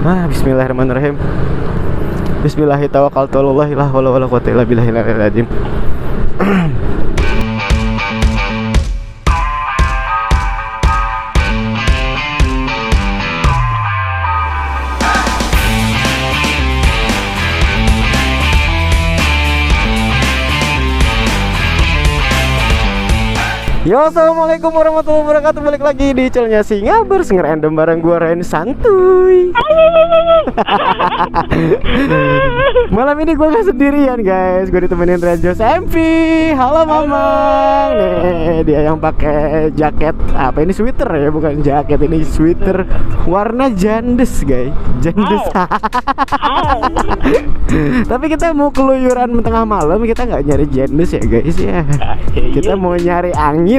Bismillahirrahmanirrahim. Bismillahirrahmanirrahim. La haula wala quwwata illa billahil aliyyil azim. Yo, assalamualaikum warahmatullahi wabarakatuh. Balik lagi di channelnya Singabers, ngerandom bareng gua Ren Santuy. Malam ini gua gak sendirian guys, gua ditemenin Rajos MP. Halo Mamang. Nih dia yang pakai jaket apa ini, sweater ya, bukan jaket, ini sweater warna jandes guys, jandes. Tapi kita mau keluyuran tengah malam, kita nggak nyari jandes ya guys ya. Kita mau nyari angin.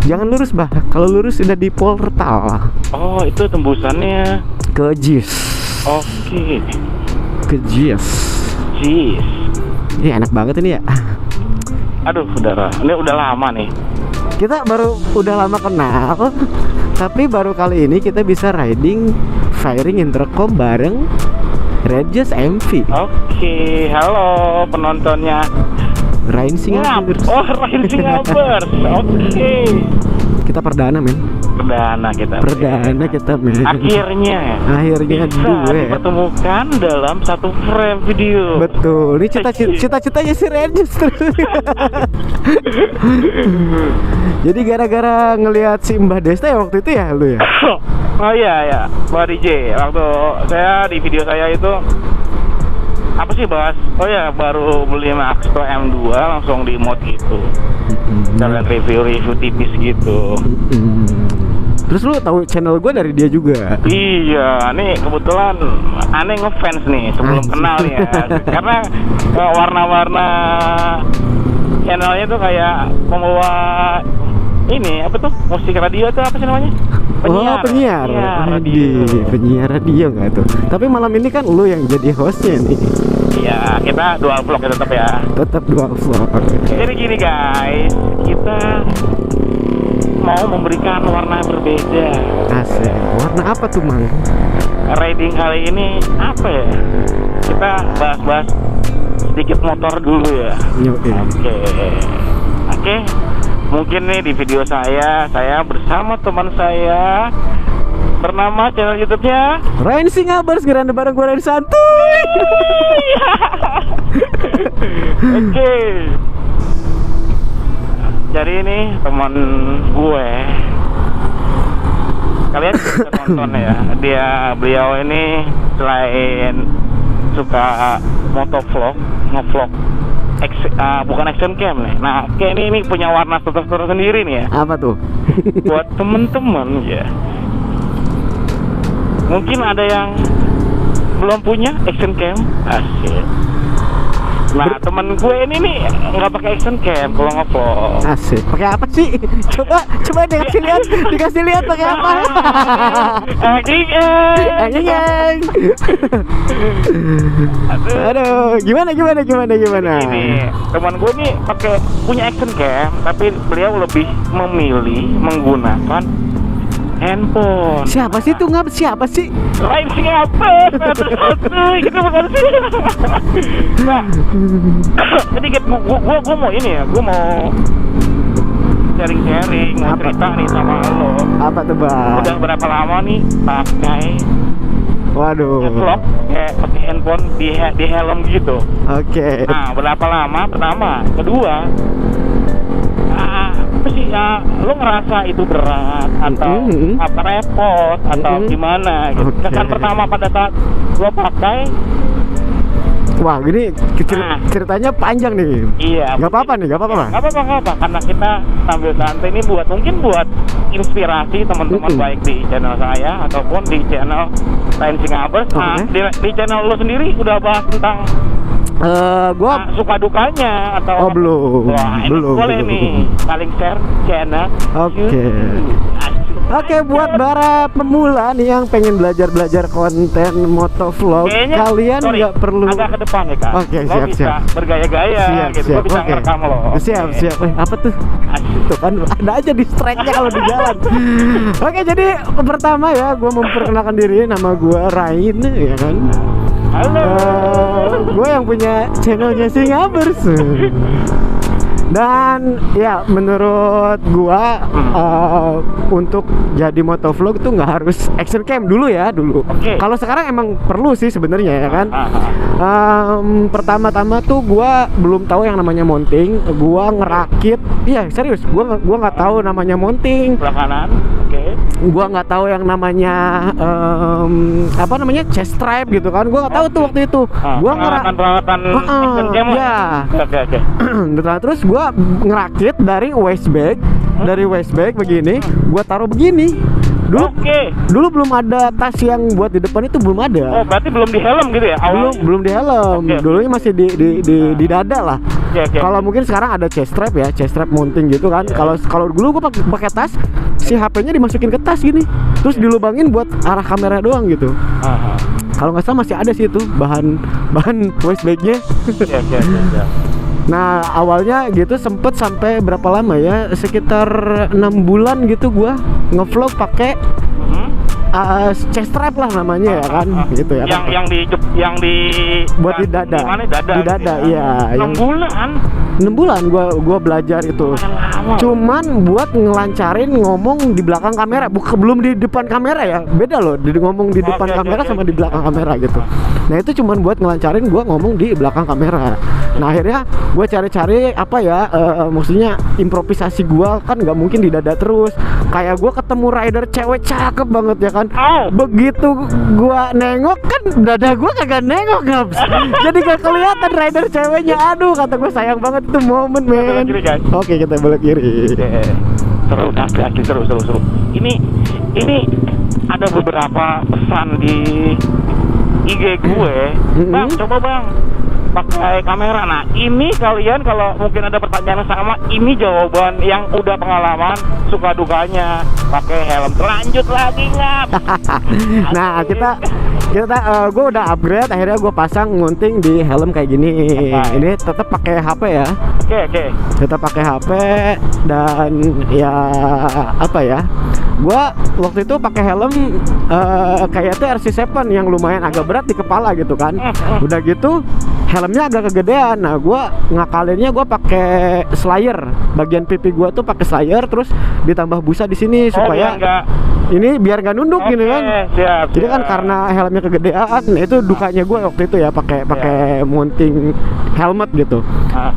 Jangan lurus bah, kalau lurus sudah di portal. Oh, itu tembusannya ke JIS. Oke. Ke JIS. JIS. Ini enak banget ini ya. Aduh, udara. Ini udah lama nih. Kita baru udah lama kenal, tapi baru kali ini kita bisa riding firing intercom bareng Rajos MV. Oke, halo penontonnya. Ryan Singabers. Oh, Ryan Singabers. Oke. Kita perdana men. Perdana kita men. Akhirnya bisa gue dipertemukan dalam satu frame video. Betul. Ini cita-citanya si Rajos. Jadi gara-gara ngelihat si Mbah Desta ya waktu itu ya lu ya. Oh iya, Mbak DJ. Waktu saya di video saya itu apa sih bahas? Oh ya, baru beli Maxto M2 langsung di mod gitu. Kalian review tipis gitu. Terus lu tahu channel gue dari dia juga? Iya, nih kebetulan aneh ngefans nih sebelum kenal ya. Karena warna-warna channelnya tuh kayak membawa ini apa tuh, musik radio tuh apa sih namanya? Penyiar radio nggak tuh? Tapi malam ini kan lu yang jadi hostnya nih. Iya, kita dual vlog ya tetap ya. Tetap dual vlog. Jadi gini guys, kita mau memberikan warna berbeda. Asik. Warna apa tuh Mang? Riding kali ini apa ya? Kita bahas-bahas sedikit motor dulu ya. Oke. Mungkin nih di video saya bersama teman saya bernama channel YouTube-nya Ryan Singabers, ngerandom bareng gue Ren Santuy. Oke. Jadi ini teman gue, kalian bisa nonton ya. Beliau ini selain suka motovlog, ngevlog, bukan action cam nih. Nah, kayak ini punya warna tersendiri nih ya. Apa tuh? Buat temen-temen ya. Mungkin ada yang belum punya action cam. Asik. Nah, temen gue ini nih nggak pakai action cam kalau ngevlog. Asik. Pakai apa sih? Coba dikasih lihat pakai apa? Aduh, gimana? Ini teman gue nih punya action cam, tapi beliau lebih memilih menggunakan handphone. Siapa sih tuh siapa sih? Lain siapa? Kita bukan sih. Nah, jadi gue mau ini ya, gue mau sharing, mau cerita nih sama lo. Apa tuh Bang? Udah berapa lama nih pakai vlog pakai handphone di helm gitu? Oke. Nah, berapa lama? Pertama, kedua, apa sih ya, lo ngerasa itu berat atau apa repot atau gimana gitu? Kesan pertama pada saat lo pakai. Wah, gini ceritanya panjang nih. Iya. Gak apa-apa. Gak apa-apa, karena kita sambil santai ini buat inspirasi teman-teman baik di channel saya ataupun di channel Ryan Singabers. Nah, di channel lo sendiri udah bahas tentang gua suka dukanya atau belum. Wah, ini boleh nih saling share channel. Oke. Oke, buat para pemula nih yang pengen belajar konten motovlog, Kayaknya, kalian sorry, nggak perlu. agak ke depan ya, Kak. Oke, Lo siap, bisa siap. bergaya-gaya gitu. Lo bisa oke. ngerekam lo. Siap, Oke. siap. Apa tuh? Asik. Tuh kan ada aja distract-nya kalau di jalan. Oke, jadi pertama ya, gue memperkenalkan diri, nama gue Rain, ya kan. Halo. Gue yang punya channelnya Singabers. Dan ya menurut gua untuk jadi motovlog tuh nggak harus action cam dulu ya dulu. Oke. Kalau sekarang emang perlu sih sebenarnya ya kan. Ah. Pertama-tama tuh gua belum tahu yang namanya mounting. Gua ngerakit. Iya serius. Gua nggak tahu namanya mounting. Sebelah kanan. Oke. Gua nggak tahu yang namanya apa namanya chest stripe gitu kan. Gua nggak tahu tuh waktu itu. Gua peralatan action cam. ya. Oke. Nah, terus gua ngerakit dari waist bag begini, gua taruh begini. Dulu belum ada tas yang buat di depan itu belum ada. Oh, berarti belum di helm gitu ya awalnya? Belum di helm. Oke. Dulunya masih di dada lah. Oke. Kalau mungkin sekarang ada chest strap mounting gitu kan. Kalau dulu gua pakai tas, si HP-nya dimasukin ke tas gini. Terus dilubangin buat arah kamera doang gitu. Kalau nggak salah masih ada sih itu bahan waist bag-nya. Oke. Nah awalnya gitu sempet sampai berapa lama ya, sekitar 6 bulan gitu gua ngevlog pakai chest strap lah namanya ya kan gitu ya kan. Yang di buat di dada. Di mana dada? Di dada gitu iya. 6 bulan. 6 bulan gua belajar itu. Lama. Cuman buat ngelancarin ngomong di belakang kamera, belum di depan kamera ya. Beda loh, ngomong di depan kamera sama di belakang kamera gitu. Nah, itu cuman buat ngelancarin gua ngomong di belakang kamera. Nah, akhirnya gua cari-cari apa ya, maksudnya improvisasi gua kan nggak mungkin di dada terus. Kayak gua ketemu rider cewek cakep banget ya kan. Begitu gua nengok kan dada gua kagak nengok, Gaps. Jadi gak kelihatan rider ceweknya. Aduh, kata gua sayang banget itu momen, men. Oke, kita belok kiri. Seru, asli seru. Ini ada beberapa pesan di IG gue. Bang, coba bang pakai kamera. Nah, ini kalian kalau mungkin ada pertanyaan yang sama, ini jawaban yang udah pengalaman suka dukanya pakai helm. Lanjut lagi nggak? Nah, gue udah upgrade, akhirnya gue pasang mounting di helm kayak gini. Ini tetap pakai HP ya. Oke. Tetap pakai HP dan ya apa ya? Gua waktu itu pakai helm kayak itu RC7 yang lumayan agak berat di kepala gitu kan. Udah gitu helmnya agak kegedean. Nah, gua ngakalinnya gua pakai slayer. Bagian pipi gua tuh pakai slayer terus ditambah busa di sini supaya ini biar nggak nunduk gini kan. Siap. Jadi kan karena helmnya kegedean, itu dukanya gue waktu itu ya pakai mounting helmet gitu.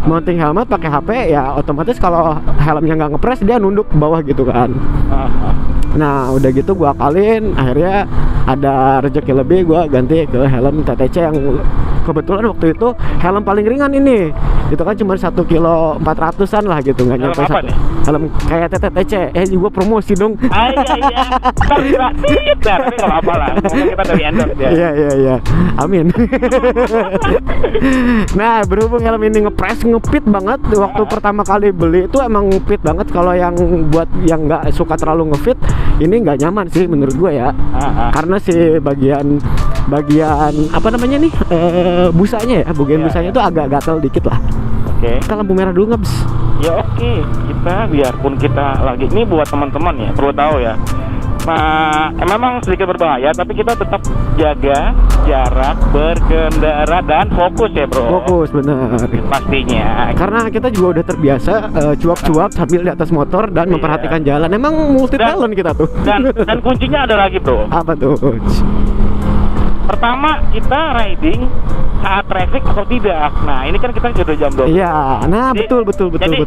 Mounting helmet pakai HP ya otomatis kalau helmnya nggak ngepres dia nunduk ke bawah gitu kan. Nah udah gitu gue akalin, akhirnya ada rezeki lebih gue ganti ke helm TTC yang kebetulan waktu itu helm paling ringan ini. Itu kan cuma 1 kilo 400-an lah gitu, nggak nyampe apa nih? helm kayak TTC. Gue promosi dong. Iya. Tapi kalau apa lah, kita dari endorse ya. Iya. Amin. Nah, berhubung helm ini ngepit banget waktu pertama kali beli itu emang ngepit banget. Kalau yang buat yang nggak suka terlalu ngefit, ini nggak nyaman sih menurut gue ya. Karena si bagian apa namanya nih busanya ya, busanya itu agak gatel dikit lah. Kita lampu merah dulu nggak, Bes? Ya oke. Kita biarpun kita lagi ini buat teman-teman ya, perlu tahu ya. Nah, memang sedikit berbahaya, tapi kita tetap jaga jarak berkendara dan fokus ya, bro. Fokus, bener. Pastinya. Karena kita juga udah terbiasa cuap-cuap sambil di atas motor dan memperhatikan jalan. Emang multi talent kita tuh. Dan kuncinya ada lagi, bro. Apa tuh? Pertama, kita riding saat traffic atau tidak. Nah, ini kan kita sudah jam 12. Iya, nah betul. Jadi,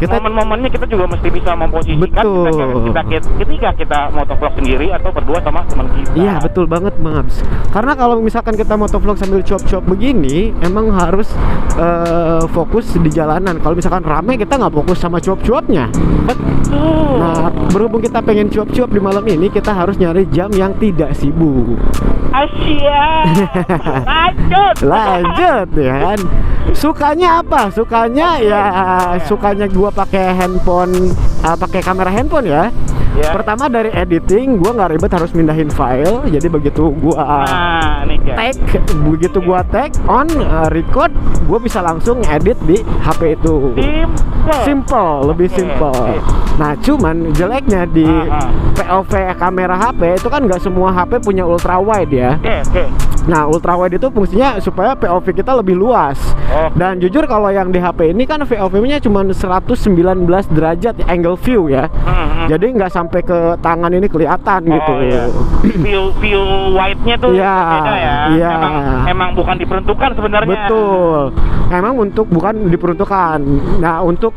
Kita momen-momennya kita juga mesti bisa memposisikan betul. ketika kita motovlog sendiri atau berdua sama teman kita. Iya, betul banget, Mabs. Karena kalau misalkan kita motovlog sambil cuap-cuap begini, emang harus fokus di jalanan. Kalau misalkan rame, kita nggak fokus sama cuap-cuapnya. Betul. Nah, berhubung kita pengen cuap-cuap di malam ini, kita harus nyari jam yang tidak sibuk. Asyik. lanjut ya kan. Sukanya apa? Sukanya ya sukanya gua pakai handphone, pakai kamera handphone ya. Ya. Pertama dari editing, gua nggak ribet harus mindahin file. Jadi begitu gua Nih guys. begitu gua tag on record, gua bisa langsung edit di HP itu. Simple, lebih simple. Nah, cuman jeleknya di POV kamera HP itu kan nggak semua HP punya ultra wide ya. Oke. Nah, ultra wide itu fungsinya supaya POV kita lebih luas. Dan jujur kalau yang di HP ini kan POV-nya cuma 119 derajat angle view ya. Jadi nggak sampai ke tangan ini kelihatan gitu. Iya. View wide-nya tuh Iya, beda ya. iya. Emang bukan diperuntukkan sebenarnya. Betul. Emang bukan diperuntukkan. Nah, untuk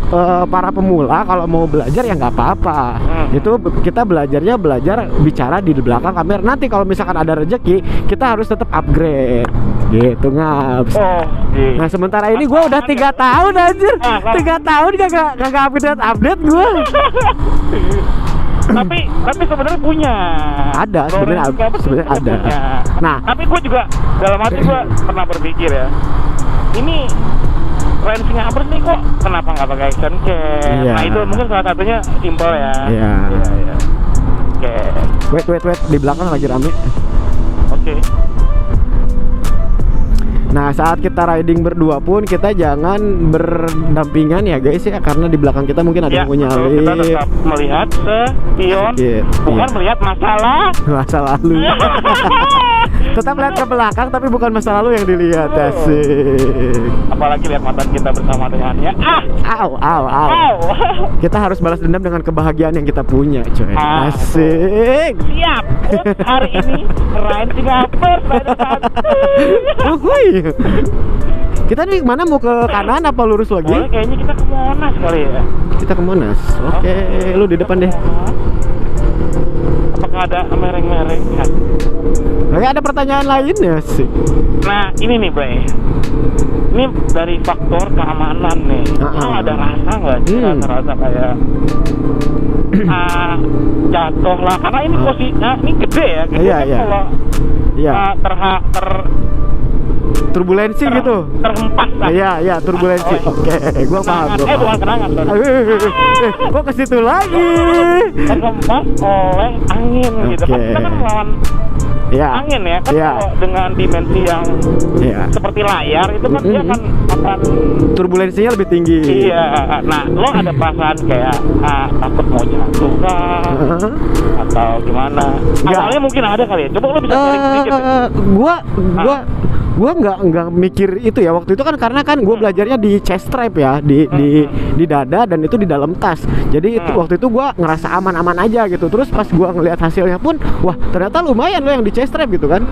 para pemula kalau mau belajar ya nggak apa-apa. Itu kita belajar bicara di belakang kamera. Nanti kalau misalkan ada rezeki, kita harus tetap upgrade. Gitu Ngabs. Nah, sementara ini gue udah 3 tahun anjir. 3 tahun gak update gue. tapi sebenarnya punya. Ada sebenarnya ada. Punya. Nah, tapi gue juga dalam hati gue pernah berpikir ya, ini range-nya apa nih kok kenapa nggak pakai action cam? Iya. Nah itu mungkin salah satunya simpel ya. Iya. Oke. Wait, di belakang lagi rame. Oke. Nah, saat kita riding berdua pun kita jangan berdampingan ya guys ya, karena di belakang kita mungkin ada yang punya kita tetap melihat spion, bukan melihat masa lalu. Tetap lihat ke belakang tapi bukan masa lalu yang dilihat. Asik. Apalagi lihat mantan kita bersama dengannya. Au. Kita harus balas dendam dengan kebahagiaan yang kita punya, coy. Asik. Siap. Hari ini Ryan Singapura pada saat. Kita nih mana, mau ke kanan apa lurus lagi? Kayaknya kita ke Monas kali ya. Kita ke Monas. Oke, lu di depan deh. Apakah ada mereng-mereng? Oke, ada pertanyaan lainnya sih. Nah, ini nih, Bray. Ini dari faktor keamanan nih. Ada rasa nggak sih? Rasa kayak jatuh lah, karena ini posisinya ini gede ya. Iya. Kalau turbulensi gitu. Terhempas lah. Iya, turbulensi. Oke, gua paham. Bukan kenangan. Kok ke situ lagi? Terhempas oleh angin gitu. Kita kan melawan angin ya kan. Kalau dengan dimensi yang seperti layar itu kan dia akan turbulensinya lebih tinggi. Iya. Nah, lo ada perasaan kayak takut mau jatuh kah? Atau gimana? Awalnya mungkin ada kali ya. Coba lo bisa sharing sedikit. Gua nggak mikir itu ya waktu itu kan, karena kan gue belajarnya di chest strap ya, di dada, dan itu di dalam tas. Jadi itu waktu itu gue ngerasa aman-aman aja gitu. Terus pas gue ngelihat hasilnya pun, wah ternyata lumayan loh yang di chest strap gitu kan.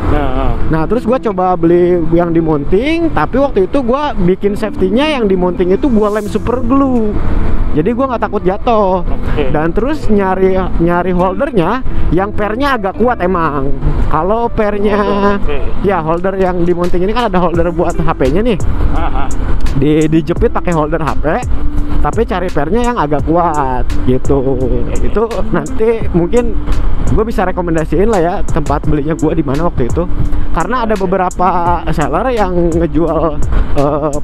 Nah terus gue coba beli yang di mounting, tapi waktu itu gue bikin safety-nya yang di mounting itu gue lem super glue. Jadi gue nggak takut jatuh. Dan terus nyari holdernya yang pernya agak kuat emang. Kalau pernya ya holder yang di mounting ini kan ada holder buat HP-nya nih. Dijepit pakai holder HP, tapi cari pernya yang agak kuat gitu. Itu nanti mungkin gue bisa rekomendasiin lah ya tempat belinya gue di mana waktu itu, karena ada beberapa seller yang ngejual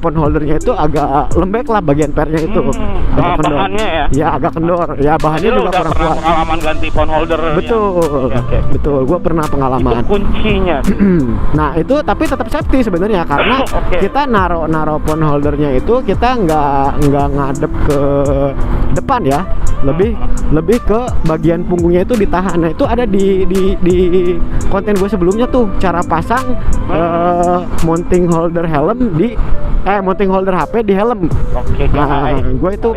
phone holdernya itu agak lembek lah bagian pernya itu. Agak kendor. Bahannya ya? Ya agak kendor. Ya bahannya juga kurang kuat. Pengalaman ganti phone holder. Betul. Betul. Gue pernah pengalaman. Itu kuncinya. Nah itu tapi tetap safety sebenarnya, karena kita naro phone holdernya itu kita nggak ngadep ke depan ya, lebih ke bagian punggungnya itu ditahan. Nah itu ada di konten gue sebelumnya tuh, cara pasang mounting holder helm di mounting holder HP di helm. Nah gue itu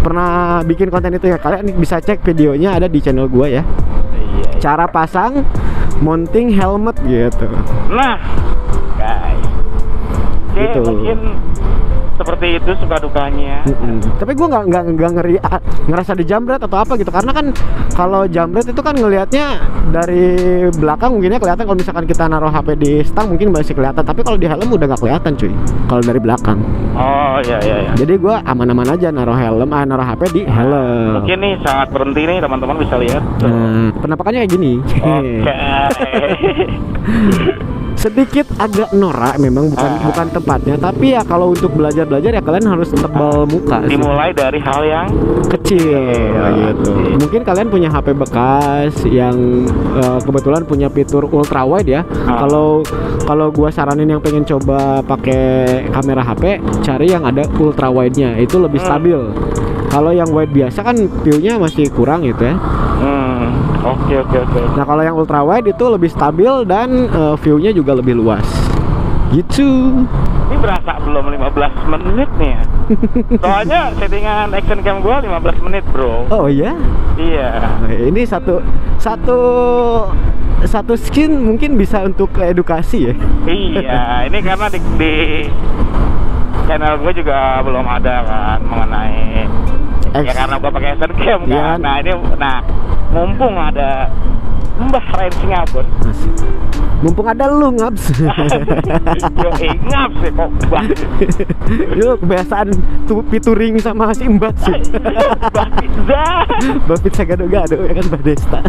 pernah bikin konten itu ya, kalian bisa cek videonya ada di channel gue ya. Cara pasang mounting helmet gitu. Nah guys, gitu. Mungkin seperti itu suka dukanya. Tapi gue nggak ngerasa dijamret atau apa gitu, karena kan kalau jamret itu kan ngelihatnya dari belakang mungkinnya kelihatan. Kalau misalkan kita naruh HP di stang mungkin masih kelihatan, tapi kalau di helm udah nggak kelihatan cuy kalau dari belakang. Oh iya. Jadi gue aman-aman aja naruh naruh HP di helm. Mungkin nih sangat berhenti nih, teman-teman bisa lihat. Penampakannya kayak gini. sedikit agak norak memang bukan tempatnya, tapi ya kalau untuk belajar ya kalian harus tebal muka sih. Dimulai dari hal yang Kecil gitu. Mungkin kalian punya HP bekas yang kebetulan punya fitur ultra wide ya. Kalau gua saranin yang pengen coba pakai kamera HP, cari yang ada ultra wide-nya, itu lebih stabil. Kalau yang wide biasa kan view-nya masih kurang gitu ya. Oke. Nah, kalau yang ultra wide itu lebih stabil dan view-nya juga lebih luas. Gitu. Ini berasa belum 15 menit nih ya. Soalnya settingan action cam gua 15 menit, Bro. Oh iya? Iya. Ini satu skin mungkin bisa untuk edukasi ya. Iya, ini karena di channel gue juga belum ada kan mengenai ya karena gue pakai action cam kan. Iya. Nah, mumpung ada Mbah Ryan Singapura. Mumpung ada lu, Ngabs. Yo, Ngabs ya kok banget. Lu kebiasaan featuring sama si Mbak sih. Mbah Pizza. Mbak Pizza gado-gado ya kan, Mbak Desta.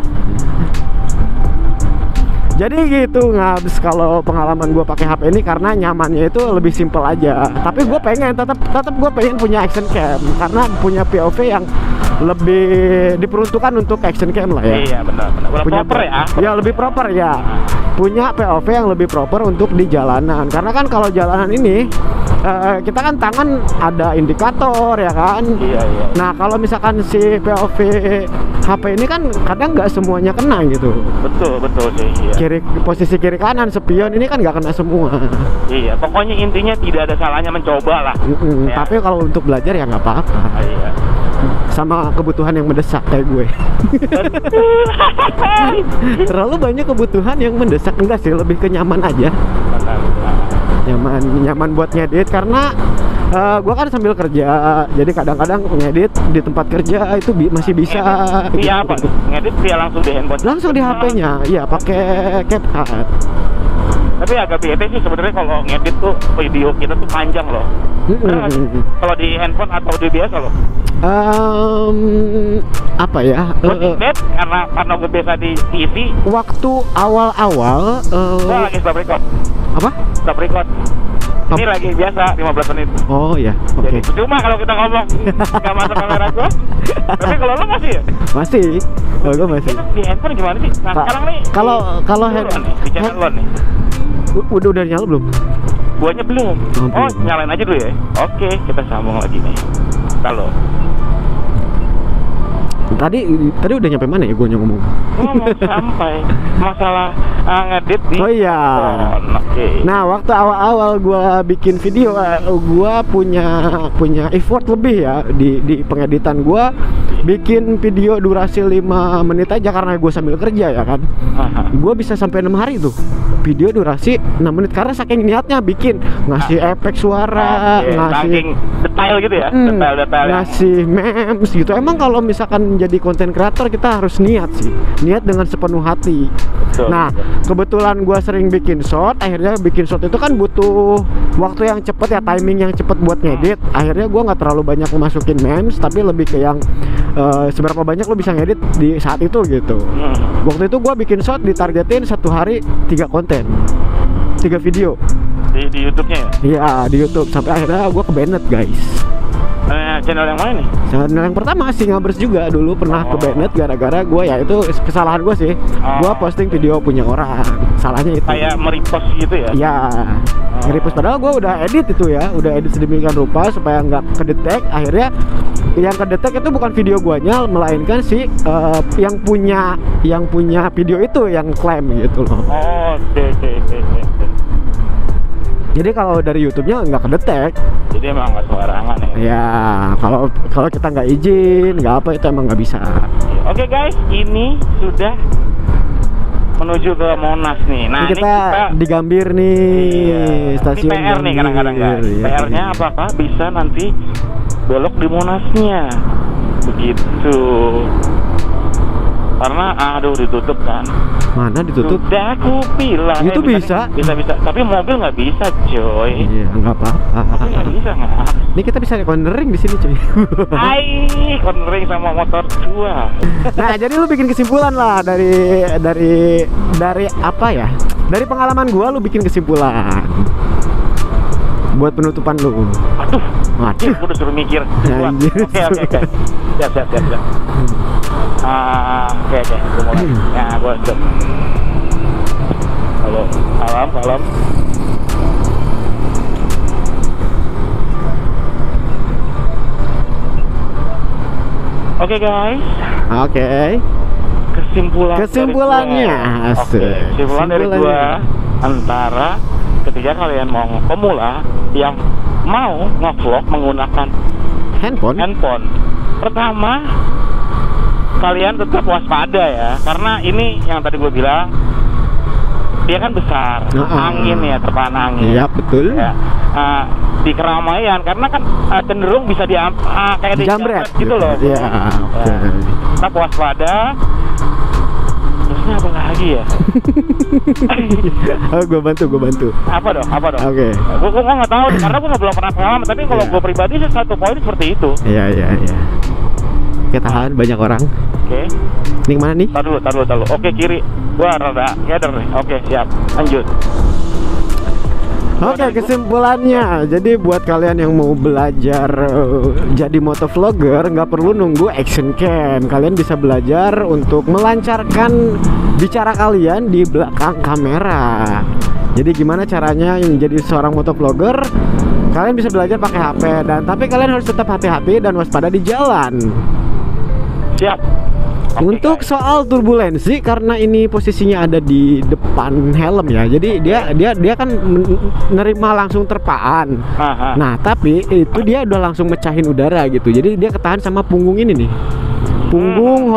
Jadi gitu, Ngabs, kalau pengalaman gue pakai HP ini karena nyamannya itu lebih simpel aja. Tapi gue pengen tetap gue pengen punya action cam karena punya POV yang lebih diperuntukkan untuk action cam lah ya. Iya, benar. Punya proper ya. Ya lebih proper ya. Punya POV yang lebih proper untuk di jalanan. Karena kan kalau jalanan ini kita kan tangan ada indikator ya kan. Iya. Nah, kalau misalkan si POV HP ini kan kadang nggak semuanya kena gitu. Betul sih. Iya. Posisi kiri kanan spion ini kan nggak kena semua. Iya, pokoknya intinya tidak ada salahnya mencoba lah. Ya. Tapi kalau untuk belajar ya nggak apa-apa. Iya. Sama kebutuhan yang mendesak kayak gue. Terlalu banyak kebutuhan yang mendesak, enggak sih, lebih ke nyaman aja. Nyaman buat ngedit karena gue kan sambil kerja, jadi kadang-kadang ngedit di tempat kerja itu masih bisa. Iya, apa? Ngedit via langsung di handphone. Langsung di HP-nya, iya pakai CapCut. Tapi agak bete sih sebenarnya kalau ngedit tuh video kita tuh panjang loh. Kalau di handphone atau di biasa loh. Apa ya? Karena gue biasa di TV. Waktu awal-awal. Gue lagi stop record. Apa? Stop record. Ini lagi biasa 15 menit. Oh iya, oke. Jadi cuma kalau kita ngomong nggak masuk kamera gua. Tapi kalau lo masih ya? Masih. Kalau gue masih. Itu di handphone gimana sih? Nah, sekarang nih. Kalau handphone di channel lo nih. Udah nyala belum? Guanya belum. Oh, nyalain aja dulu ya. Oke, kita sambung lagi nih. Kalau Tadi udah nyampe mana ya gue ngomong? Sampai masalah ngedit di. Oh iya. Okay. Nah, waktu awal-awal gue bikin video, gue punya effort lebih ya di pengeditan gue. Bikin video durasi 5 menit aja karena gue sambil kerja ya kan. Gue bisa sampai 6 hari tuh video durasi 6 menit karena saking niatnya bikin, ngasih efek suara, ngasih detail gitu ya, detail ngasih memes gitu. Emang kalau misalkan jadi konten kreator kita harus niat dengan sepenuh hati. Betul. Nah, kebetulan gue sering bikin short. Akhirnya bikin short itu kan butuh waktu yang cepet ya, timing yang cepet buat ngedit. Akhirnya gue nggak terlalu banyak masukin memes, tapi lebih ke yang seberapa banyak lo bisa ngedit di saat itu gitu. Waktu itu gue bikin short ditargetin 1 hari 3 konten, 3 video di YouTube-nya ya? Iya, di YouTube. Sampai akhirnya gue ke-banned guys. Channel yang mana nih? Channel yang pertama Singabers juga dulu pernah ke-banned gara-gara gue, ya itu kesalahan gue sih. Gue posting video punya orang, salahnya itu. Kayak merepost gitu ya? Iya, nge-repost padahal gue udah edit itu ya, udah edit sedemikian rupa supaya nggak kedetek. Akhirnya yang kedetek itu bukan video guanya, melainkan si yang punya video itu yang klaim gitu loh. Oke. Jadi kalau dari YouTube-nya nggak kedetek. Jadi emang nggak sembarangan ya? Ya, kalau kita nggak izin, nggak apa, itu emang nggak bisa. Oke guys, ini sudah menuju ke Monas nih. Nah, ini kita di Gambir nih, stasiun ini PR nih kadang-kadang guys. Ya, PR-nya apakah bisa nanti belok di Monasnya? Begitu. Karena aduh ditutup kan. Mana ditutup? Sudah aku bilang. Itu bisa. Bisa. Tapi mobil nggak bisa, coy. Iya, nggak apa-apa. Nggak bisa nggak. Ini kita bisa cornering di sini, coy. Hai, cornering sama motor tua. Nah, jadi lu bikin kesimpulan lah dari apa ya? Dari pengalaman gua, lu bikin kesimpulan buat penutupan lu. Aduh, Waduh, gue udah suruh mikir. Anjir. Oke. Siap. Oke. Gue mulai. Ya, gue stop. Halo, salam. Oke guys, Oke. Kesimpulannya, asik. Kesimpulan dari gua antara ketika kalian mau pemula yang mau nge-vlog menggunakan handphone, pertama kalian tetap waspada ya, karena ini yang tadi gue bilang dia kan besar, angin ya, terpaan angin. Iya betul. Ya, di keramaian karena kan cenderung bisa kayak di jambret gitu loh. Iya. Oke. Tetap waspada. Terusnya apa lagi ya? Oh, gue bantu. Apa dong? Oke. Gue nggak tahu karena gue belum pernah pengalaman. Tapi kalau gue pribadi sih satu poin seperti itu. Iya. Kita tahan banyak orang. Oke. Ini mana nih? Tar dulu. Oke, kiri. Gua rada ngadar nih. Oke, siap. Lanjut. Oke, kesimpulannya, jadi buat kalian yang mau belajar jadi motovlogger, nggak perlu nunggu action cam. Kalian bisa belajar untuk melancarkan bicara kalian di belakang kamera. Jadi gimana caranya menjadi seorang motovlogger? Kalian bisa belajar pakai HP, tapi kalian harus tetap hati-hati dan waspada di jalan. Siap. Untuk soal turbulensi, karena ini posisinya ada di depan helm ya, jadi dia kan menerima langsung terpaan. Nah tapi itu dia udah langsung mecahin udara gitu, jadi dia ketahan sama punggung ini nih, punggung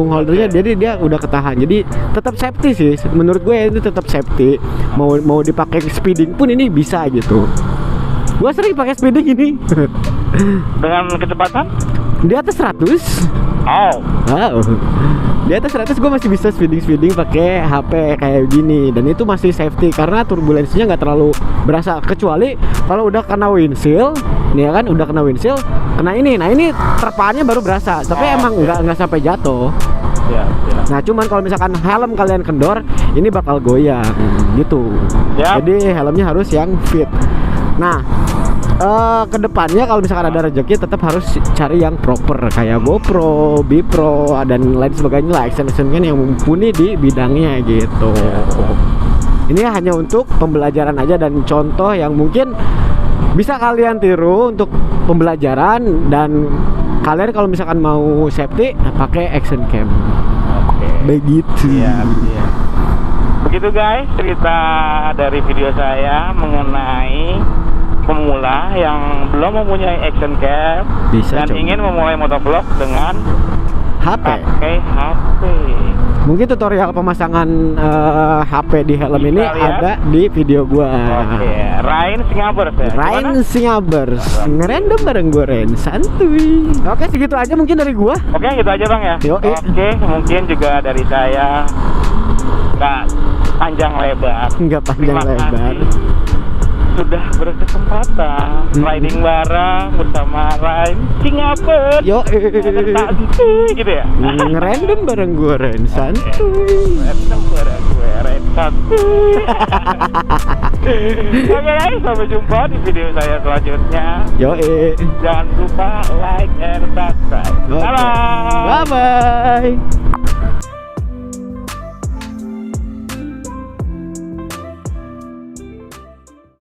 holdernya, jadi dia udah ketahan. Jadi tetap safety sih, menurut gue itu tetap safety. Mau dipakai speeding pun ini bisa gitu. Gue sering pakai speeding ini. Dengan kecepatan di atas 100. Wow. Di atas 100 gue masih bisa speeding pakai HP kayak gini, dan itu masih safety karena turbulensinya nggak terlalu berasa, kecuali kalau udah kena windshield nih ya kan, udah kena windshield, kena ini. Nah ini terpaannya baru berasa, tapi emang nggak sampai jatuh. Ya. Nah cuman kalau misalkan helm kalian kendor, ini bakal goyang gitu. Jadi helmnya harus yang fit. Nah kedepannya kalau misalkan ada rezeki, tetap harus cari yang proper kayak GoPro, Bipro, dan lain sebagainya lah, extension yang mumpuni di bidangnya gitu. Ini hanya untuk pembelajaran aja dan contoh yang mungkin bisa kalian tiru untuk pembelajaran, dan kalian kalau misalkan mau safety pakai action cam. Begitu. Iya. Begitu guys, cerita dari video saya mengenai pemula yang belum mempunyai action cam dan ingin memulai motovlog dengan pakai HP. Mungkin tutorial pemasangan HP di helm ini ada di video gua. Oke, Rain Singabers ya. Rain Singabers. Ngerandom bareng gua, Ren. Santuy. Oke, segitu aja mungkin dari gua. Oke, gitu aja Bang ya. Oke, mungkin juga dari saya nggak panjang lebar. Nggak panjang lebar. Sudah berkesempatan riding bareng bersama Rain Singapura. Santuy gitu ya. Ngerandom bareng gue, Ren. Santuy. Random bareng gue, Ren. Santuy. Oke guys, sampai jumpa di video saya selanjutnya. Jangan lupa like and subscribe. Bye bye.